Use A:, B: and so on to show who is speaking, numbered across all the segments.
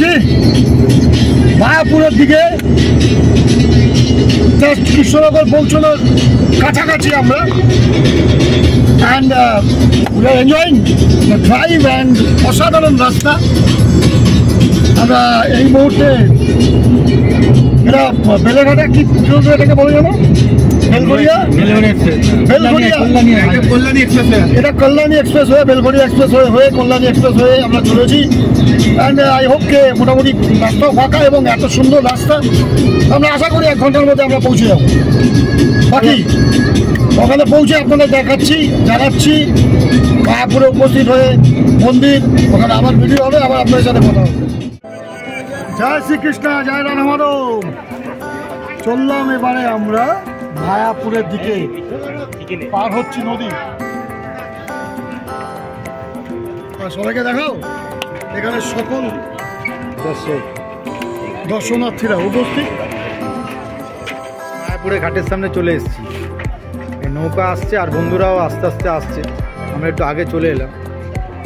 A: চলেছি মায়াপুরের দিকে। জাস্ট কৃষ্ণনগর পৌঁছানোর কাছাকাছি আমরা। And we are enjoying the drive and অসাধারণ রাস্তা। আমরা এই মুহূর্তে এটা বেলেঘাটা কি এটাকে বলে জানো? বেলঘড়িয়া, এটা কল্যাণী এক্সপ্রেস হয়ে বেলঘড়িয়া এক্সপ্রেস হয়ে কল্যাণী এক্সপ্রেস হয়ে আমরা চলেছি। অ্যান্ড আই হোপ কে মোটামুটি রাস্তাও ফাঁকা এবং এত সুন্দর রাস্তা, আমরা আশা করি 1 ঘন্টার মধ্যে আমরা পৌঁছে যাবো। বাকি ওখানে পৌঁছে আপনাদের জানাচ্ছি মায়াপুরে উপস্থিত হয়ে মন্দির, ওখানে আবার ভিডিও হবে, আবার আপনাদের সাথে কথা হবে। জয় শ্রীকৃষ্ণ, জয় রাধা মাধব। চললাম এবারে আমরা মায়াপুরের দিকে, পার হচ্ছি নদী। সবাইকে দেখাও, এখানে সকল দর্শনার্থীরা উপস্থিত।
B: মায়াপুরে ঘাটের সামনে চলে এসেছি। এই নৌকা আসছে আর বন্ধুরাও আস্তে আস্তে আসছে। আমরা একটু আগে চলে এলাম।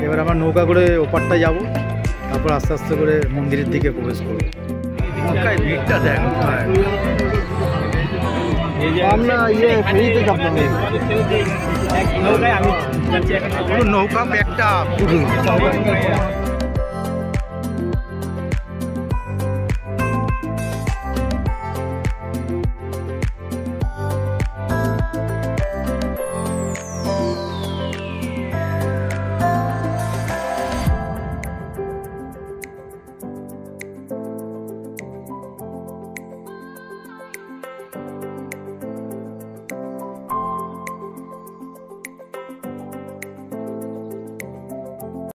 B: এবার আমরা নৌকা করে ওপারটায় যাব, তারপর আস্তে আস্তে করে মন্দিরের দিকে প্রবেশ করব। নৌকায় ভিড়টা দেখ, আমরা ফেরিতে যাব। নৌকা একটা